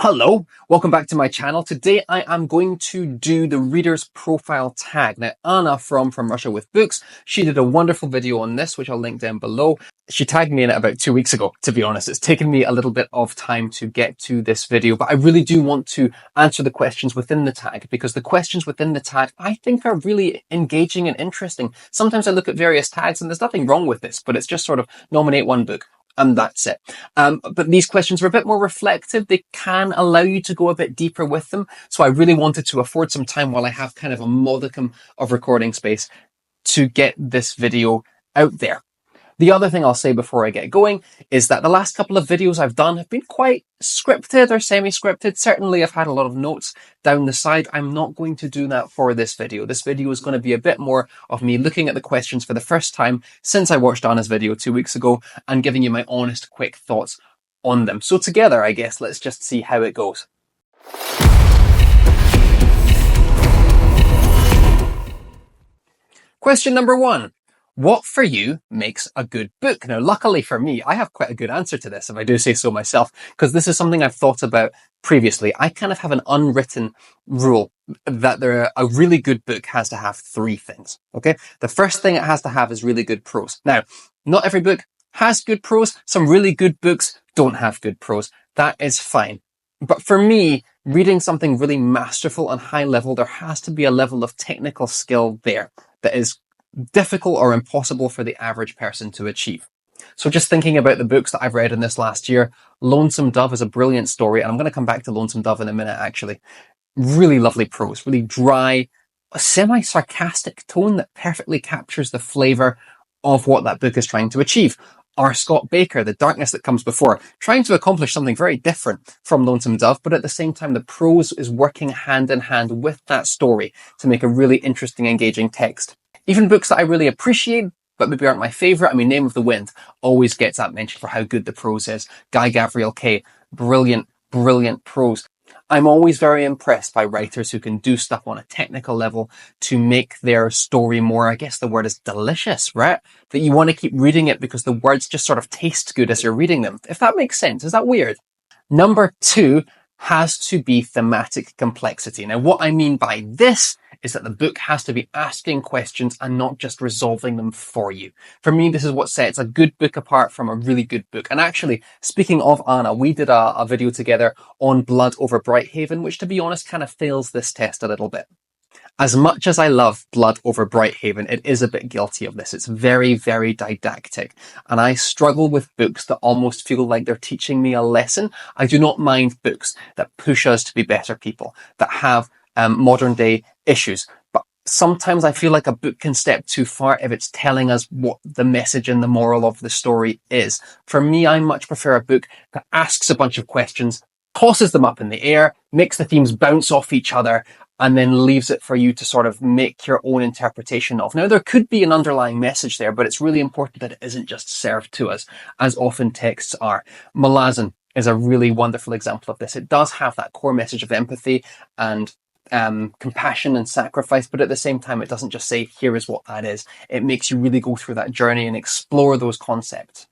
Hello, welcome back to my channel. Today I am going to do the reader's profile tag. Now, Anna from Russia with Books, she did a wonderful video on this, which I'll link down below. She tagged me in it about 2 weeks ago, to be honest. It's taken me a little bit of time to get to this video, but I really do want to answer the questions within the tag, because the questions within the tag I think are really engaging and interesting. Sometimes I look at various tags and there's nothing wrong with this, but it's just sort of nominate one book. And that's it. But these questions are a bit more reflective. They can allow you to go a bit deeper with them. So I really wanted to afford some time while I have kind of a modicum of recording space to get this video out there. The other thing I'll say before I get going is that the last couple of videos I've done have been quite scripted or semi-scripted. Certainly I've had a lot of notes down the side. I'm not going to do that for this video. This video is going to be a bit more of me looking at the questions for the first time since I watched Anna's video 2 weeks ago and giving you my honest, quick thoughts on them. So together, I guess, let's just see how it goes. Question number 1. What for you makes a good book? Now, luckily for me, I have quite a good answer to this, if I do say so myself, because this is something I've thought about previously. I kind of have an unwritten rule that a really good book has to have 3 things, okay? The first thing it has to have is really good prose. Now, not every book has good prose. Some really good books don't have good prose. That is fine. But for me, reading something really masterful and high level, there has to be a level of technical skill there that is difficult or impossible for the average person to achieve. So just thinking about the books that I've read in this last year, Lonesome Dove is a brilliant story, and I'm going to come back to Lonesome Dove in a minute actually. Really lovely prose, really dry, a semi-sarcastic tone that perfectly captures the flavour of what that book is trying to achieve. R. Scott Baker, The Darkness That Comes Before, trying to accomplish something very different from Lonesome Dove, but at the same time the prose is working hand in hand with that story to make a really interesting, engaging text. Even books that I really appreciate, but maybe aren't my favourite. I mean, Name of the Wind always gets that mention for how good the prose is. Guy Gavriel Kay, brilliant, brilliant prose. I'm always very impressed by writers who can do stuff on a technical level to make their story more, I guess the word is delicious, right? That you want to keep reading it because the words just sort of taste good as you're reading them. If that makes sense. Is that weird? Number 2 has to be thematic complexity. Now, what I mean by this is that the book has to be asking questions and not just resolving them for you. For me, this is what sets a good book apart from a really good book. And actually, speaking of Anna, we did a video together on Blood over Brighthaven, which to be honest kind of fails this test a little bit. As much as I love Blood over Brighthaven, it is a bit guilty of this. It's very, very didactic. And I struggle with books that almost feel like they're teaching me a lesson. I do not mind books that push us to be better people, that have modern day issues. But sometimes I feel like a book can step too far if it's telling us what the message and the moral of the story is. For me, I much prefer a book that asks a bunch of questions, tosses them up in the air, makes the themes bounce off each other, and then leaves it for you to sort of make your own interpretation of. Now, there could be an underlying message there, but it's really important that it isn't just served to us, as often texts are. Malazan is a really wonderful example of this. It does have that core message of empathy and compassion and sacrifice, but at the same time, it doesn't just say, here is what that is. It makes you really go through that journey and explore those concepts.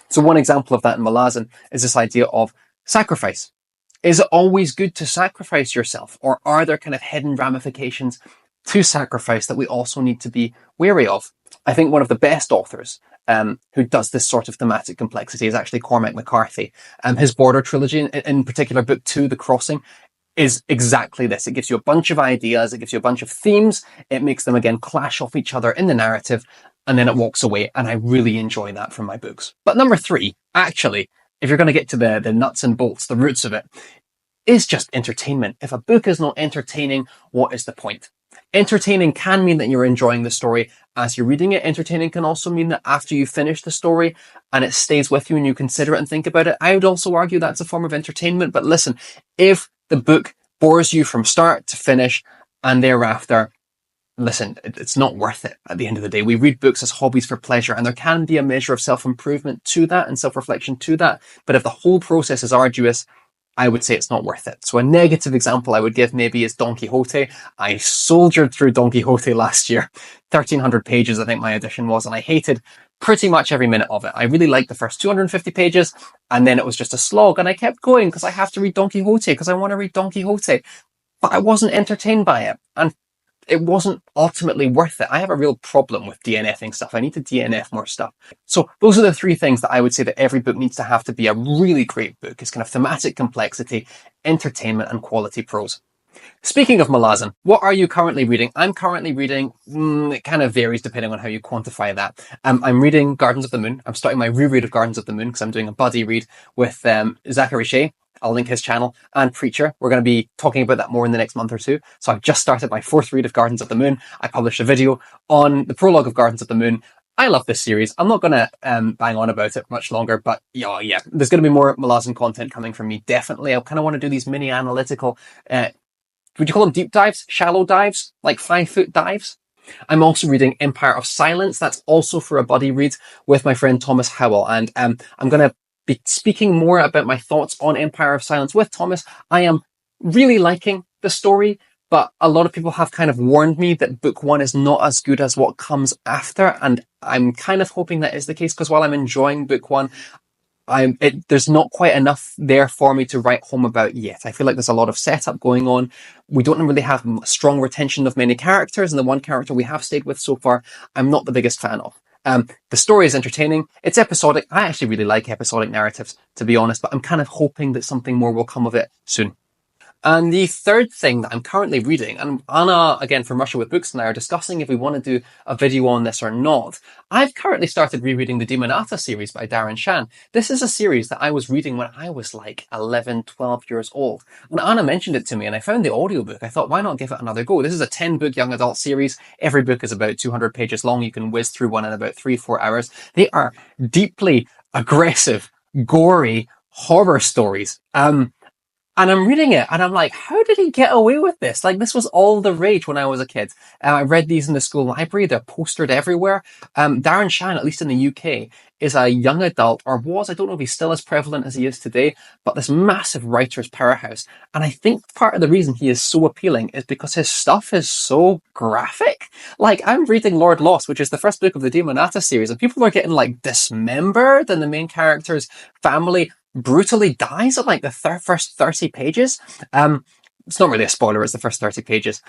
So one example of that in Malazan is this idea of sacrifice. Is it always good to sacrifice yourself? Or are there kind of hidden ramifications to sacrifice that we also need to be wary of? I think one of the best authors who does this sort of thematic complexity is actually Cormac McCarthy. His Border trilogy, in particular book 2, The Crossing, is exactly this. It gives you a bunch of ideas, it gives you a bunch of themes, it makes them again clash off each other in the narrative, and then it walks away, and I really enjoy that from my books. But number 3, actually, if you're going to get to the nuts and bolts, the roots of it, is just entertainment. If a book is not entertaining, what is the point? Entertaining can mean that you're enjoying the story as you're reading it. Entertaining can also mean that after you finish the story and it stays with you and you consider it and think about it, I would also argue that's a form of entertainment. But listen, if the book bores you from start to finish and thereafter, listen, it's not worth it at the end of the day. We read books as hobbies for pleasure, and there can be a measure of self-improvement to that and self-reflection to that. But if the whole process is arduous, I would say it's not worth it. So a negative example I would give maybe is Don Quixote. I soldiered through Don Quixote last year. 1,300 pages, I think my edition was, and I hated pretty much every minute of it. I really liked the first 250 pages, and then it was just a slog, and I kept going because I have to read Don Quixote, because I want to read Don Quixote. But I wasn't entertained by it, and it wasn't ultimately worth it. I have a real problem with DNFing stuff. I need to DNF more stuff. So those are the three things that I would say that every book needs to have to be a really great book. It's kind of thematic complexity, entertainment, and quality prose. Speaking of Malazan, what are you currently reading? I'm currently reading, it kind of varies depending on how you quantify that. I'm reading Gardens of the Moon. I'm starting my reread of Gardens of the Moon because I'm doing a buddy read with Zachary Shea. I'll link his channel, and Preacher. We're going to be talking about that more in the next month or two. So I've just started my fourth read of Gardens of the Moon. I published a video on the prologue of Gardens of the Moon. I love this series. I'm not going to bang on about it much longer, but yeah, there's going to be more Malazan content coming from me, definitely. I kind of want to do these mini analytical, would you call them deep dives? Shallow dives? Like 5-foot dives? I'm also reading Empire of Silence. That's also for a buddy read with my friend Thomas Howell. And I'm going to be speaking more about my thoughts on Empire of Silence with Thomas. I am really liking the story, but a lot of people have kind of warned me that book one is not as good as what comes after. And I'm kind of hoping that is the case, because while I'm enjoying book one, there's not quite enough there for me to write home about yet. I feel like there's a lot of setup going on. We don't really have strong retention of many characters, and the one character we have stayed with so far, I'm not the biggest fan of. The story is entertaining. It's episodic. I actually really like episodic narratives, to be honest, but I'm kind of hoping that something more will come of it soon. And the third thing that I'm currently reading, and Anna, again, from Russia with Books, and I are discussing if we want to do a video on this or not. I've currently started rereading the DNFd series by Darren Shan. This is a series that I was reading when I was like 11, 12 years old. And Anna mentioned it to me, and I found the audiobook. I thought, why not give it another go? This is a 10-book young adult series. Every book is about 200 pages long. You can whiz through one in about 3-4 hours. They are deeply aggressive, gory horror stories. And I'm reading it, and I'm like, how did he get away with this? Like, this was all the rage when I was a kid. I read these in the school library. They're postered everywhere. Darren Shan, at least in the UK, is a young adult, or was, I don't know if he's still as prevalent as he is today, but this massive writer's powerhouse. And I think part of the reason he is so appealing is because his stuff is so graphic. Like, I'm reading Lord Lost, which is the first book of the DNFd series, and people are getting, like, dismembered, and the main character's family brutally dies at like the first 30 pages. It's not really a spoiler, it's the first 30 pages.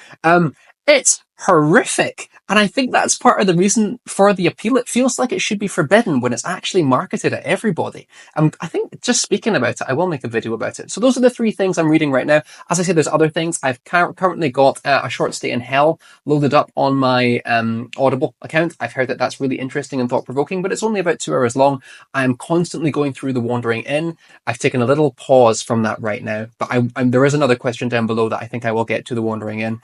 It's horrific. And I think that's part of the reason for the appeal. It feels like it should be forbidden when it's actually marketed at everybody. I think just speaking about it, I will make a video about it. So those are the three things I'm reading right now. As I said, there's other things. I've currently got A Short Stay in Hell loaded up on my Audible account. I've heard that that's really interesting and thought-provoking, but it's only about 2 hours long. I'm constantly going through The Wandering Inn. I've taken a little pause from that right now, but there is another question down below that I think I will get to The Wandering Inn.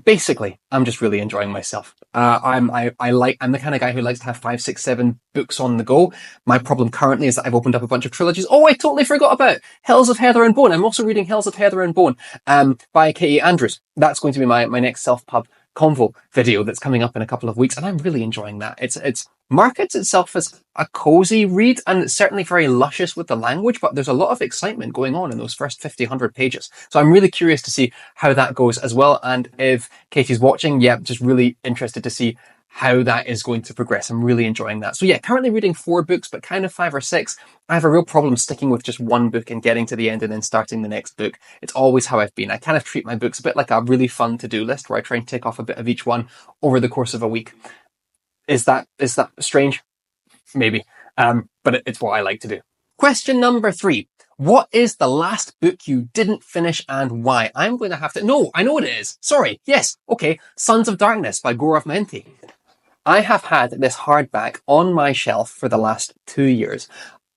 Basically, I'm just really enjoying myself. I'm the kind of guy who likes to have 5, 6, 7 books on the go. My problem currently is that I've opened up a bunch of trilogies. Oh, I totally forgot about Hells of Heather and Bone. I'm also reading Hells of Heather and Bone, by K.E. Andrews. That's going to be my next self-pub convo video that's coming up in a couple of weeks, and I'm really enjoying that. It's markets itself as a cozy read, and it's certainly very luscious with the language, but there's a lot of excitement going on in those first 100 pages. So I'm really curious to see how that goes as well. And if Katie's watching, just really interested to see how that is going to progress. I'm really enjoying that. So currently reading 4 books, but kind of 5 or 6. I have a real problem sticking with just one book and getting to the end and then starting the next book. It's always how I've been. I kind of treat my books a bit like a really fun to-do list where I try and tick off a bit of each one over the course of a week. Is that strange? Maybe. But it's what I like to do. Question number 3. What is the last book you didn't finish and why? I'm going to have to... No, I know what it is. Sorry. Yes. Okay. Sons of Darkness by Gaurav Mehenti. I have had this hardback on my shelf for the last 2 years.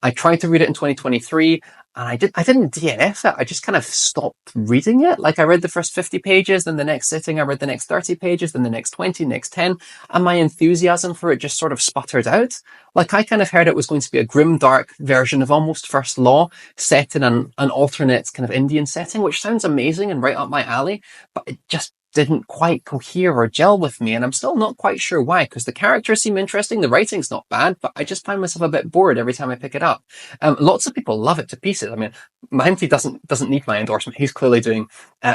I tried to read it in 2023 and I didn't DNF it. I just kind of stopped reading it. Like I read the first 50 pages, then the next sitting I read the next 30 pages, then the next 20, next 10, and my enthusiasm for it just sort of sputtered out. Like I kind of heard it was going to be a grim, dark version of almost First Law set in an alternate kind of Indian setting, which sounds amazing and right up my alley, but it just didn't quite cohere or gel with me, and I'm still not quite sure why, because the characters seem interesting, the writing's not bad, but I just find myself a bit bored every time I pick it up. Lots of people love it to pieces. I mean, Mahimti doesn't need my endorsement. He's clearly doing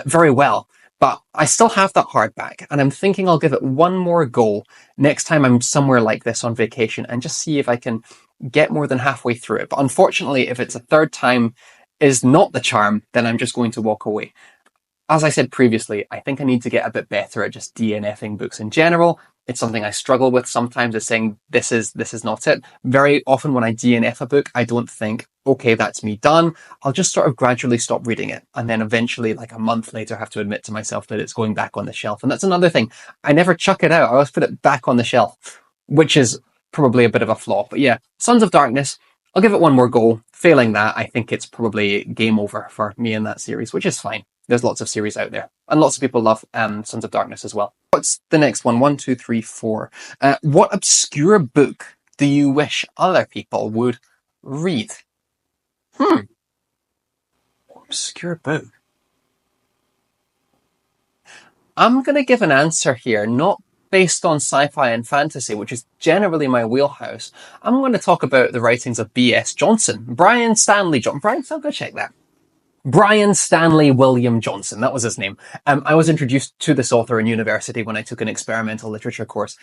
very well. But I still have that hardback, and I'm thinking I'll give it one more go next time I'm somewhere like this on vacation and just see if I can get more than halfway through it. But unfortunately, if it's a third time is not the charm, then I'm just going to walk away. As I said previously, I think I need to get a bit better at just DNFing books in general. It's something I struggle with sometimes, is saying this is not it. Very often when I DNF a book, I don't think, okay, that's me done. I'll just sort of gradually stop reading it. And then eventually, like a month later, have to admit to myself that it's going back on the shelf. And that's another thing. I never chuck it out. I always put it back on the shelf, which is probably a bit of a flaw. But yeah, Sons of Darkness, I'll give it one more go. Failing that, I think it's probably game over for me in that series, which is fine. There's lots of series out there, and lots of people love Sons of Darkness as well. What's the next one? 1, 2, 3, 4. What obscure book do you wish other people would read? Obscure book. I'm going to give an answer here, not based on sci-fi and fantasy, which is generally my wheelhouse. I'm going to talk about the writings of B.S. Johnson. Brian Stanley Johnson. Brian, I'll go check that. Brian Stanley William Johnson, that was his name. I was introduced to this author in university when I took an experimental literature course.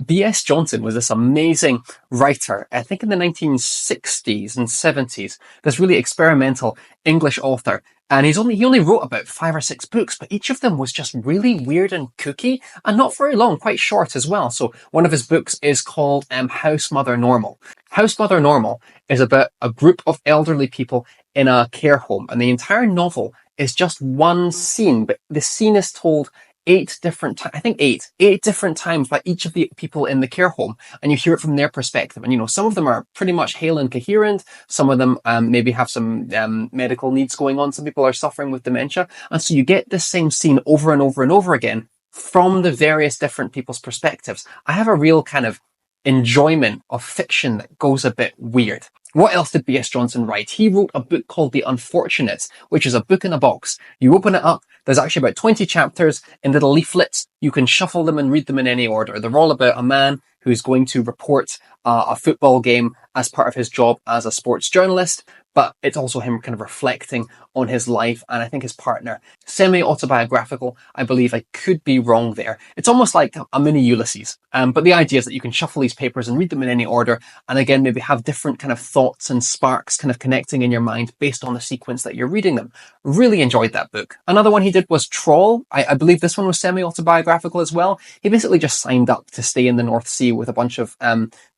B.S. Johnson was this amazing writer, I think in the 1960s and 70s, this really experimental English author. And he only wrote about 5 or 6 books, but each of them was just really weird and kooky, and not very long, quite short as well. So one of his books is called House Mother Normal. House Mother Normal is about a group of elderly people in a care home, and the entire novel is just one scene, but the scene is told 8 different times, I think 8 different times by each of the people in the care home, and you hear it from their perspective. And some of them are pretty much hale and coherent, some of them maybe have some medical needs going on, some people are suffering with dementia, and so you get this same scene over and over and over again from the various different people's perspectives. I have a real kind of enjoyment of fiction that goes a bit weird. What else did B.S. Johnson write? He wrote a book called The Unfortunates, which is a book in a box. You open it up, there's actually about 20 chapters in little leaflets. You can shuffle them and read them in any order. They're all about a man who's going to report a football game as part of his job as a sports journalist, but it's also him kind of reflecting on his life and I think his partner. Semi-autobiographical, I believe. I could be wrong there. It's almost like a mini Ulysses. But the idea is that you can shuffle these papers and read them in any order, and again, maybe have different kind of thoughts and sparks kind of connecting in your mind based on the sequence that you're reading them. Really enjoyed that book. Another one he did was Trawl. I believe this one was semi-autobiographical as well. He basically just signed up to stay in the North Sea with a bunch of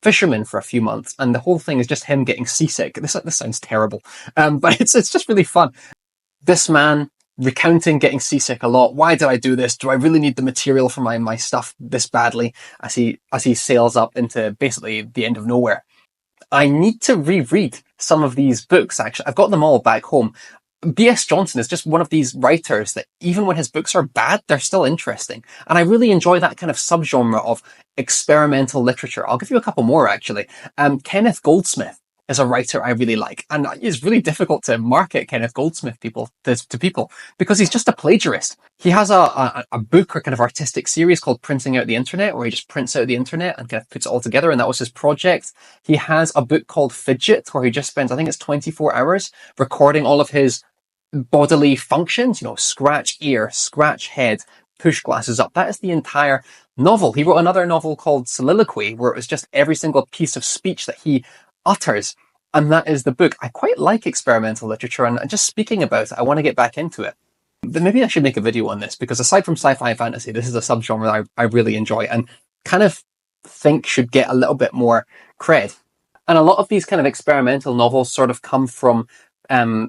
fishermen for a few months, and the whole thing is just him getting seasick. This sounds terrible, but it's just really fun. This man recounting getting seasick a lot. Why did I do this? Do I really need the material for my stuff this badly? As he sails up into basically the end of nowhere. I need to reread some of these books, actually. I've got them all back home. B.S. Johnson is just one of these writers that even when his books are bad, they're still interesting. And I really enjoy that kind of subgenre of experimental literature. I'll give you a couple more, actually. Kenneth Goldsmith is a writer I really like. And it's really difficult to market Kenneth Goldsmith to people because he's just a plagiarist. He has a book or kind of artistic series called Printing Out the Internet, where he just prints out the internet and kind of puts it all together, and that was his project. He has a book called Fidget, where he just spends, I think it's 24 hours recording all of his bodily functions, scratch ear, scratch head, push glasses up. That is the entire novel. He wrote another novel called Soliloquy, where it was just every single piece of speech that he utters, and that is the book. I quite like experimental literature, and just speaking about it, I want to get back into it. Then maybe I should make a video on this, because aside from sci-fi and fantasy, this is a subgenre I really enjoy and kind of think should get a little bit more cred. And a lot of these kind of experimental novels sort of come from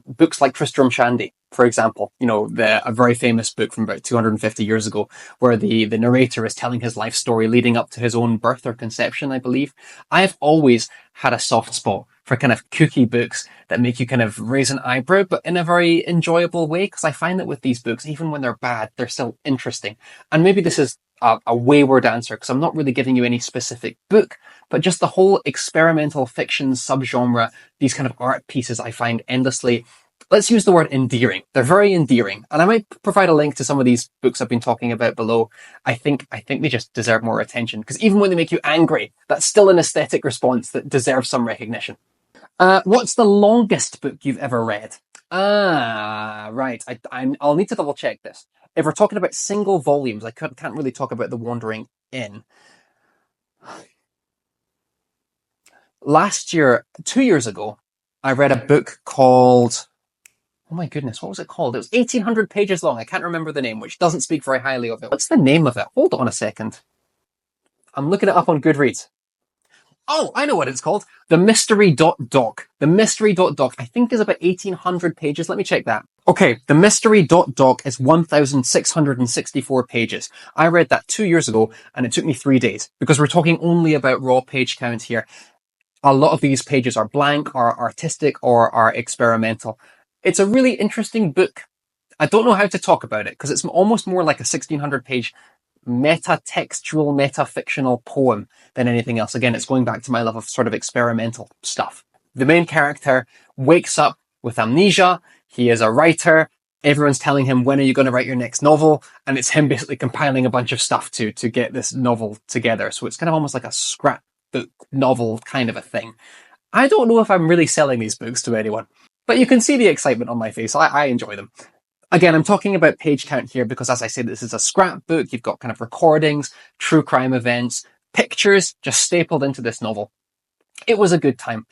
books like Tristram Shandy, for example. A very famous book from about 250 years ago, where the narrator is telling his life story leading up to his own birth or conception, I believe. I've always had a soft spot for kind of kooky books that make you kind of raise an eyebrow, but in a very enjoyable way, because I find that with these books, even when they're bad, they're still interesting. And maybe this is a wayward answer, because I'm not really giving you any specific book, but just the whole experimental fiction subgenre, these kind of art pieces I find endlessly let's use the word endearing. They're very endearing. And I might provide a link to some of these books I've been talking about below. I think they just deserve more attention, because even when they make you angry, that's still an aesthetic response that deserves some recognition. What's the longest book you've ever read? Right. I'll need to double check this. If we're talking about single volumes, I can't really talk about The Wandering Inn. Last year, 2 years ago, I read a book called, oh my goodness, what was it called? It was 1,800 pages long. I can't remember the name, which doesn't speak very highly of it. What's the name of it? Hold on a second. I'm looking it up on Goodreads. Oh, I know what it's called. The Mystery.doc. The Mystery.doc, I think, is about 1,800 pages. Let me check that. Okay, the Mystery.doc is 1,664 pages. I read that 2 years ago, and it took me 3 days, because we're talking only about raw page count here. A lot of these pages are blank, or artistic, or are experimental. It's a really interesting book. I don't know how to talk about it, because it's almost more like a 1,600-page meta-textual, meta-fictional poem than anything else. Again, it's going back to my love of sort of experimental stuff. The main character wakes up with amnesia. He is a writer. Everyone's telling him, when are you going to write your next novel? And it's him basically compiling a bunch of stuff to get this novel together. So it's kind of almost like a scrapbook novel kind of a thing. I don't know if I'm really selling these books to anyone, but you can see the excitement on my face. I enjoy them. Again, I'm talking about page count here because, as I said, this is a scrapbook. You've got kind of recordings, true crime events, pictures just stapled into this novel. It was a good time.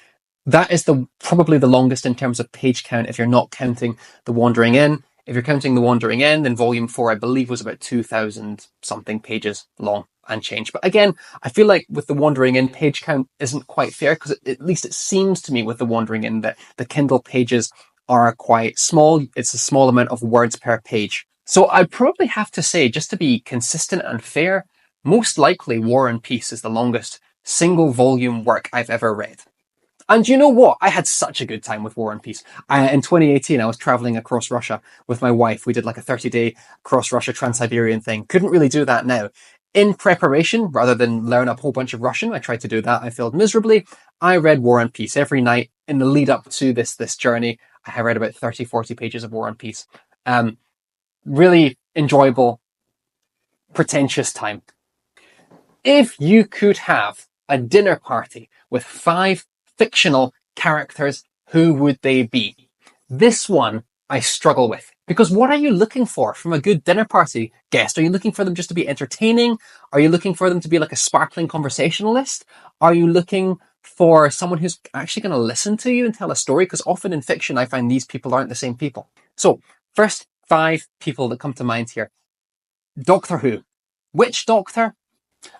That is probably the longest in terms of page count if you're not counting The Wandering Inn. If you're counting The Wandering Inn, then volume 4, I believe, was about 2,000 something pages long and change. But again, I feel like with The Wandering Inn, page count isn't quite fair, because at least it seems to me with The Wandering Inn that the Kindle pages are quite small. It's a small amount of words per page. So I'd probably have to say, just to be consistent and fair, most likely War and Peace is the longest single volume work I've ever read. And you know what? I had such a good time with War and Peace. In 2018, I was traveling across Russia with my wife. We did like a 30-day cross-Russia Trans-Siberian thing. Couldn't really do that now. In preparation, rather than learn a whole bunch of Russian, I tried to do that. I failed miserably. I read War and Peace every night in the lead up to this journey. I read about 30, 40 pages of War and Peace. Really enjoyable, pretentious time. If you could have a dinner party with 5 fictional characters, who would they be? This one I struggle with, because what are you looking for from a good dinner party guest? Are you looking for them just to be entertaining? Are you looking for them to be like a sparkling conversationalist? Are you looking for someone who's actually going to listen to you and tell a story? Because often in fiction, I find these people aren't the same people. So first 5 people that come to mind here. Doctor Who. Which Doctor?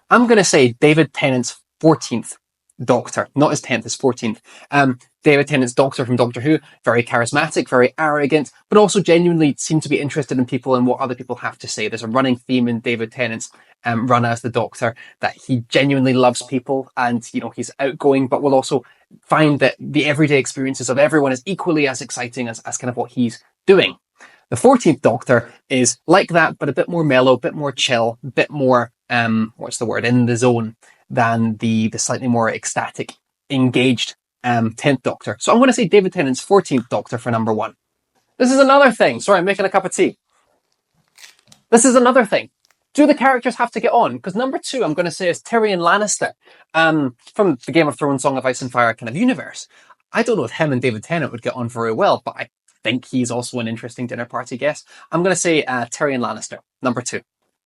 I'm going to say David Tennant's 14th Doctor, not his 10th, his 14th. David Tennant's Doctor from Doctor Who, very charismatic, very arrogant, but also genuinely seemed to be interested in people and what other people have to say. There's a running theme in David Tennant's run as the Doctor that he genuinely loves people, and he's outgoing, but will also find that the everyday experiences of everyone is equally as exciting as kind of what he's doing. The 14th Doctor is like that, but a bit more mellow, a bit more chill, a bit more, in the zone than the slightly more ecstatic, engaged 10th Doctor. So I'm going to say David Tennant's 14th Doctor for number 1. This is another thing. Sorry, I'm making a cup of tea. This is another thing. Do the characters have to get on? Because number 2, I'm going to say, is Tyrion Lannister from the Game of Thrones Song of Ice and Fire kind of universe. I don't know if him and David Tennant would get on very well, but I think he's also an interesting dinner party guest. I'm going to say Tyrion Lannister, number 2.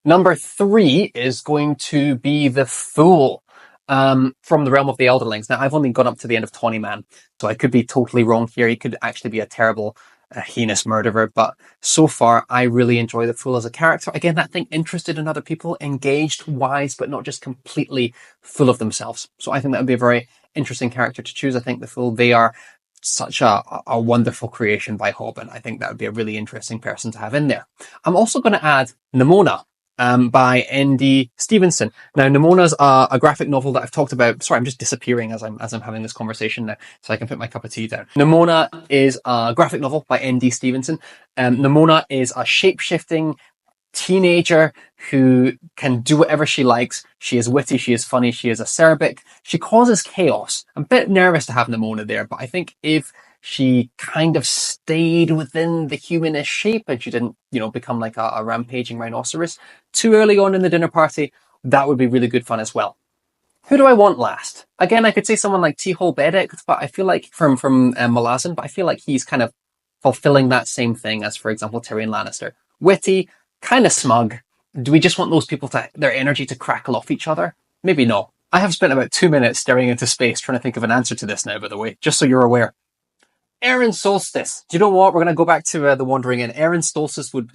Number 3 is going to be the Fool from the Realm of the Elderlings. Now, I've only gone up to the end of Tawny Man, so I could be totally wrong here. He could actually be a terrible, heinous murderer, but so far, I really enjoy the Fool as a character. Again, that thing, interested in other people, engaged, wise, but not just completely full of themselves. So I think that would be a very interesting character to choose. I think the Fool, they are such a wonderful creation by Hobbin. I think that would be a really interesting person to have in there. I'm also going to add Nimona by N.D. Stevenson. Now, Nimona's a graphic novel that I've talked about. Sorry, I'm just disappearing as I'm having this conversation now, so I can put my cup of tea down. Nimona is a graphic novel by N.D. Stevenson. Nimona is a shape-shifting teenager who can do whatever she likes. She is witty, she is funny, she is acerbic. She causes chaos. I'm a bit nervous to have Nimona there, but I think if she kind of stayed within the humanish shape and she didn't, become like a rampaging rhinoceros too early on in the dinner party. That would be really good fun as well. Who do I want last? Again, I could say someone like T-Hole Bedek, but I feel like from Malazan, but I feel like he's kind of fulfilling that same thing as, for example, Tyrion Lannister. Witty, kind of smug. Do we just want those people to their energy to crackle off each other? Maybe not. I have spent about 2 minutes staring into space trying to think of an answer to this now, by the way, just so you're aware. Aaron Solstice. Do you know what? We're going to go back to the Wandering Inn. Aaron Solstice would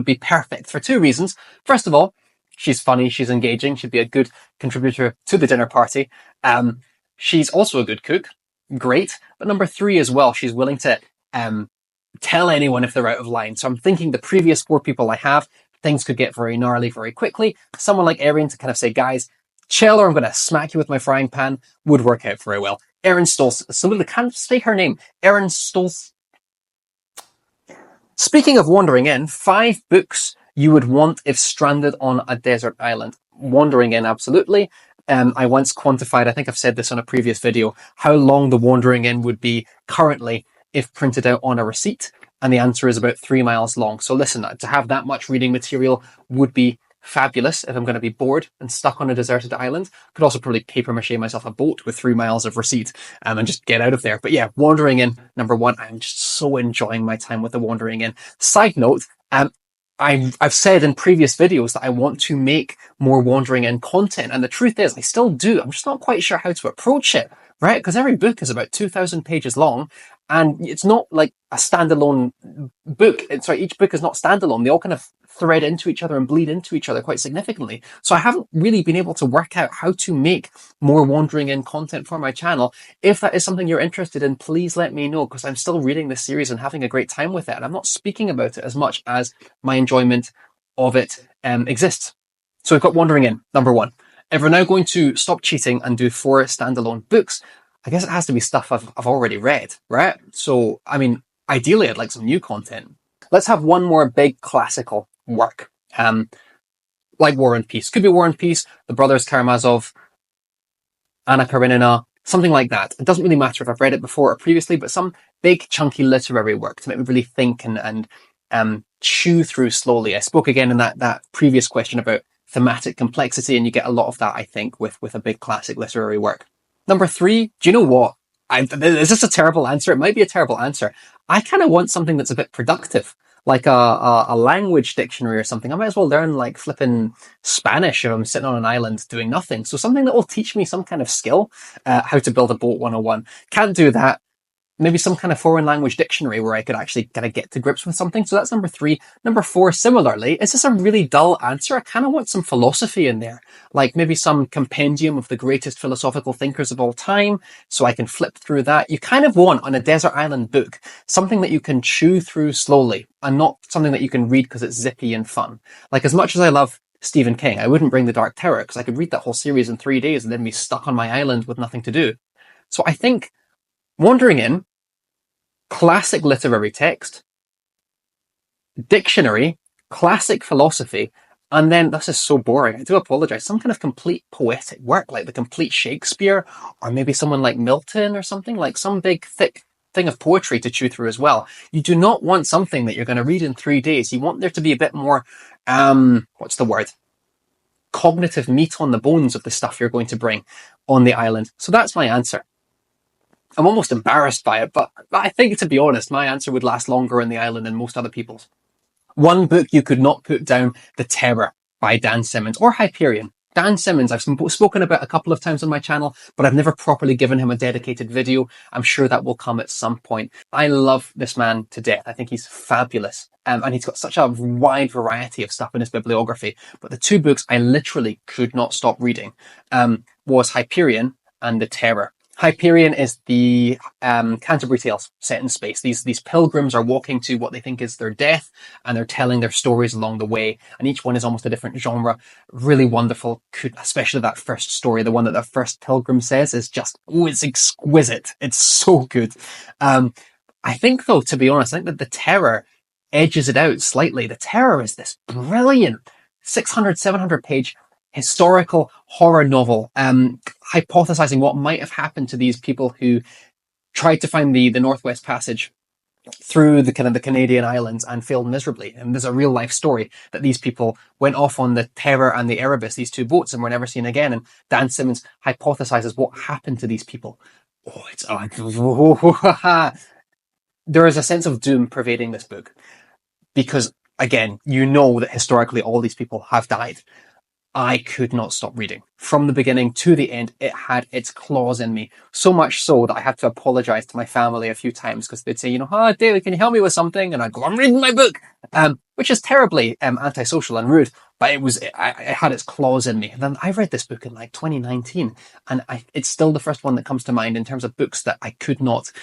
be perfect for two reasons. First of all, she's funny, she's engaging, she'd be a good contributor to the dinner party. She's also a good cook. Great. But number three as well, she's willing to tell anyone if they're out of line. So I'm thinking the previous four people I have, things could get very gnarly very quickly. Someone like Aaron to kind of say, guys, chill or I'm going to smack you with my frying pan would work out very well. Erin Stolz. Somebody can't say her name. Erin Stolz. Speaking of Wandering Inn, 5 books you would want if stranded on a desert island. Wandering Inn, absolutely. I once quantified, I think I've said this on a previous video, how long the Wandering Inn would be currently if printed out on a receipt. And the answer is about 3 miles long. So listen, to have that much reading material would be fabulous if I'm going to be bored and stuck on a deserted island. Could also probably paper mache myself a boat with 3 miles of receipt and just get out of there. But yeah, Wandering Inn, number one. I'm just so enjoying my time with the Wandering Inn. Side note, I've said in previous videos that I want to make more Wandering Inn content. And the truth is, I still do. I'm just not quite sure how to approach it, right? Because every book is about 2,000 pages long. And it's not like a standalone book. Each book is not standalone. They all kind of thread into each other and bleed into each other quite significantly. So I haven't really been able to work out how to make more Wandering Inn content for my channel. If that is something you're interested in, please let me know, because I'm still reading this series and having a great time with it. And I'm not speaking about it as much as my enjoyment of it exists. So we've got Wandering Inn, number one. If we're now going to stop cheating and do 4 standalone books, I guess it has to be stuff I've already read, right? So, I mean, ideally, I'd like some new content. Let's have one more big classical work, like War and Peace. Could be War and Peace, The Brothers Karamazov, Anna Karenina, something like that. It doesn't really matter if I've read it before or previously, but some big chunky literary work to make me really think and chew through slowly. I spoke again in that previous question about thematic complexity, and you get a lot of that, I think, with a big classic literary work. Number 3, do you know what? Is this a terrible answer? It might be a terrible answer. I kind of want something that's a bit productive, like a language dictionary or something. I might as well learn like flipping Spanish if I'm sitting on an island doing nothing. So something that will teach me some kind of skill, how to build a boat 101. Can't do that. Maybe some kind of foreign language dictionary where I could actually kind of get to grips with something. So that's number 3. Number 4, similarly, is this a really dull answer? I kind of want some philosophy in there, like maybe some compendium of the greatest philosophical thinkers of all time, so I can flip through that. You kind of want, on a desert island book, something that you can chew through slowly and not something that you can read because it's zippy and fun. Like, as much as I love Stephen King, I wouldn't bring The Dark Tower because I could read that whole series in 3 days and then be stuck on my island with nothing to do. So I think Wandering Inn, classic literary text, dictionary, classic philosophy, and then, this is so boring, I do apologize, some kind of complete poetic work, like the complete Shakespeare, or maybe someone like Milton or something, like some big, thick thing of poetry to chew through as well. You do not want something that you're going to read in 3 days. You want there to be a bit more, what's the word? Cognitive meat on the bones of the stuff you're going to bring on the island. So that's my answer. I'm almost embarrassed by it, but I think, to be honest, my answer would last longer on the island than most other people's. One book you could not put down, The Terror by Dan Simmons, or Hyperion. Dan Simmons, I've spoken about a couple of times on my channel, but I've never properly given him a dedicated video. I'm sure that will come at some point. I love this man to death. I think he's fabulous. And he's got such a wide variety of stuff in his bibliography. But the 2 books I literally could not stop reading was Hyperion and The Terror. Hyperion is the Canterbury Tales set in space. These pilgrims are walking to what they think is their death, and they're telling their stories along the way, and each one is almost a different genre. Really wonderful, especially that first story, the one that the first pilgrim says, is just, it's exquisite. It's so good. I think, though, to be honest, I think that The Terror edges it out slightly. The Terror is this brilliant 600, 700 page historical horror novel, hypothesizing what might have happened to these people who tried to find the Northwest Passage through the kind of the Canadian islands and failed miserably. And there's a real life story that these people went off on the Terror and the Erebus, these two boats, and were never seen again. And Dan Simmons hypothesizes what happened to these people. Oh, it's there is a sense of doom pervading this book because, again, you know that historically all these people have died. I could not stop reading. From the beginning to the end, it had its claws in me. So much so that I had to apologize to my family a few times because they'd say, David, can you help me with something? And I'd go, I'm reading my book, which is terribly antisocial and rude, but it had its claws in me. And then I read this book in like 2019, and it's still the first one that comes to mind in terms of books that I could not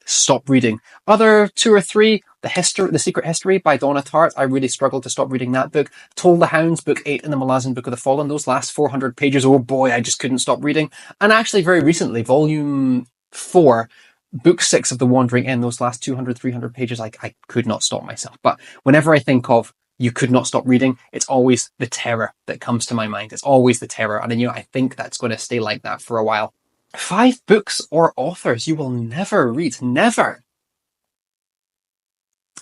stop reading. Other two or three, The Secret History by Donna Tartt, I really struggled to stop reading that book. Toll the Hounds, book 8 in the Malazan Book of the Fallen, those last 400 pages, oh boy, I just couldn't stop reading. And actually very recently, volume 4, book 6 of The Wandering End, those last 200, 300 pages, I could not stop myself. But whenever I think of you could not stop reading, it's always the terror that comes to my mind. It's always the terror. And I think that's going to stay like that for a while. 5 books or authors you will never read. Never.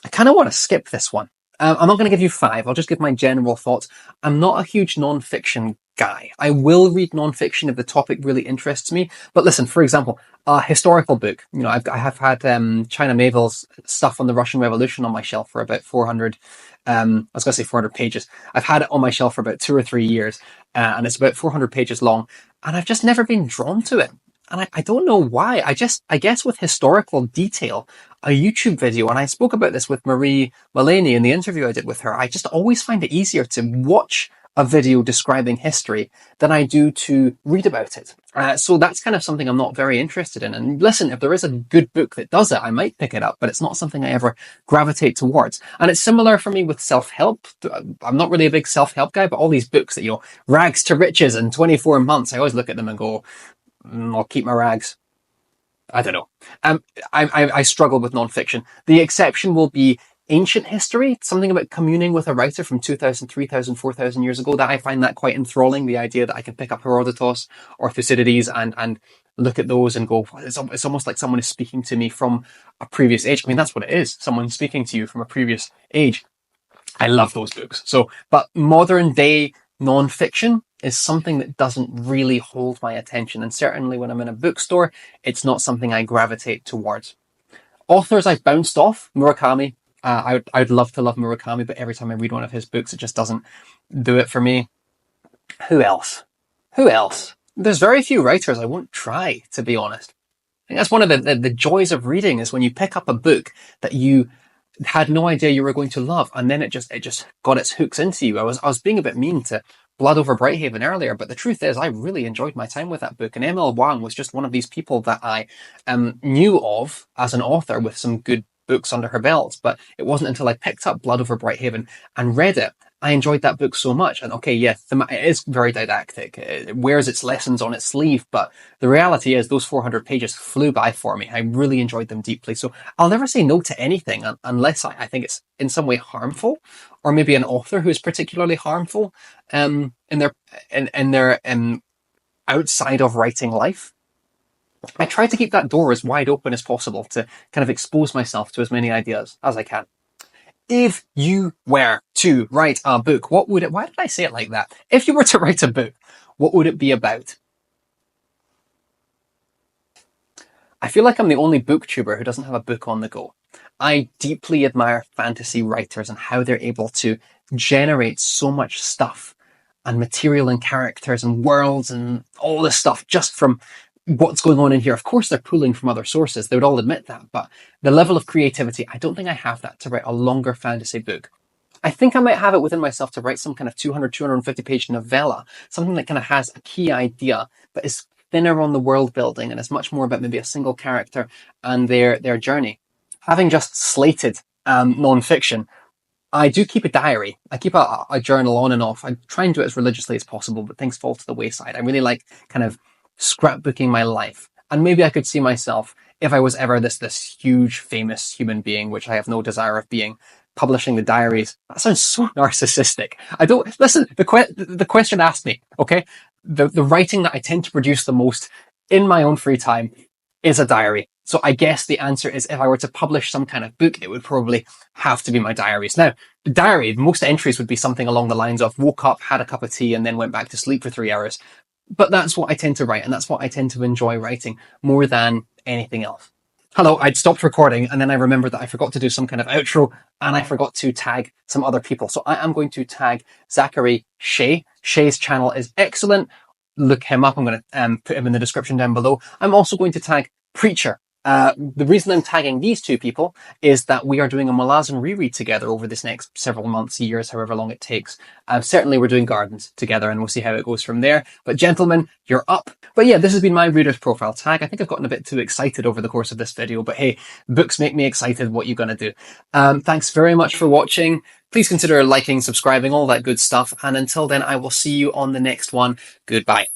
I kind of want to skip this one. I'm not going to give you 5. I'll just give my general thoughts. I'm not a huge non-fiction guy. I will read non-fiction if the topic really interests me. But listen, for example, a historical book. I have had China Miéville's stuff on the Russian Revolution on my shelf for about 400. I was going to say 400 pages. I've had it on my shelf for about 2 or 3 years, and it's about 400 pages long. And I've just never been drawn to it. And I don't know why. I guess with historical detail, a YouTube video, and I spoke about this with Marie Mullaney in the interview I did with her, I just always find it easier to watch a video describing history than I do to read about it. So that's kind of something I'm not very interested in. And listen, if there is a good book that does it, I might pick it up, but it's not something I ever gravitate towards. And it's similar for me with self-help. I'm not really a big self-help guy, but all these books that, rags to riches in 24 months, I always look at them and go, I'll keep my rags. I don't know. I struggle with nonfiction. The exception will be ancient history, something about communing with a writer from 2,000, 3,000, 4,000 years ago. That I find that quite enthralling. The idea that I can pick up Herodotus or Thucydides and look at those and go, it's almost like someone is speaking to me from a previous age. I mean, that's what it is. Someone speaking to you from a previous age. I love those books. But modern day nonfiction is something that doesn't really hold my attention. And certainly when I'm in a bookstore, it's not something I gravitate towards. Authors I've bounced off, Murakami. I'd love to love Murakami, but every time I read one of his books, it just doesn't do it for me. Who else? There's very few writers I won't try, to be honest. I think that's one of the joys of reading is when you pick up a book that you had no idea you were going to love, and then it just got its hooks into you. I was being a bit mean to Blood over Brighthaven earlier, but the truth is I really enjoyed my time with that book, and M.L. Wang was just one of these people that I knew of as an author with some good books under her belt, but it wasn't until I picked up Blood over Brighthaven and read it, I enjoyed that book so much. And okay, yeah, it is very didactic. It wears its lessons on its sleeve, but the reality is those 400 pages flew by for me. I really enjoyed them deeply. So I'll never say no to anything unless I think it's in some way harmful, or maybe an author who is particularly harmful in their outside of writing life. I try to keep that door as wide open as possible to kind of expose myself to as many ideas as I can. If you were to write a book, why did I say it like that? If you were to write a book, what would it be about? I feel like I'm the only booktuber who doesn't have a book on the go. I deeply admire fantasy writers and how they're able to generate so much stuff and material and characters and worlds and all this stuff just from what's going on in here. Of course, they're pulling from other sources. They would all admit that. But the level of creativity, I don't think I have that to write a longer fantasy book. I think I might have it within myself to write some kind of 200, 250 page novella, something that kind of has a key idea, but is thinner on the world building and is much more about maybe a single character and their journey. Having just slated non-fiction, I do keep a diary. I keep a journal on and off. I try and do it as religiously as possible, but things fall to the wayside. I really like kind of scrapbooking my life. And maybe I could see myself, if I was ever this huge, famous human being, which I have no desire of being, publishing the diaries. That sounds so narcissistic. Listen, the question asked me, okay? The writing that I tend to produce the most in my own free time is a diary. So I guess the answer is if I were to publish some kind of book, it would probably have to be my diaries. Now, the diary, most entries would be something along the lines of woke up, had a cup of tea, and then went back to sleep for 3 hours. But that's what I tend to write, and that's what I tend to enjoy writing more than anything else. Hello, I'd stopped recording, and then I remembered that I forgot to do some kind of outro, and I forgot to tag some other people. So I am going to tag Zachary Shea. Shea's channel is excellent. Look him up. I'm going to put him in the description down below. I'm also going to tag Preacher. The reason I'm tagging these two people is that we are doing a Malazan reread together over this next several months, years, however long it takes. Certainly we're doing Gardens together and we'll see how it goes from there. But gentlemen, you're up. But yeah, this has been my reader's profile tag. I think I've gotten a bit too excited over the course of this video, but hey, books make me excited. What are you going to do? Thanks very much for watching. Please consider liking, subscribing, all that good stuff. And until then, I will see you on the next one. Goodbye.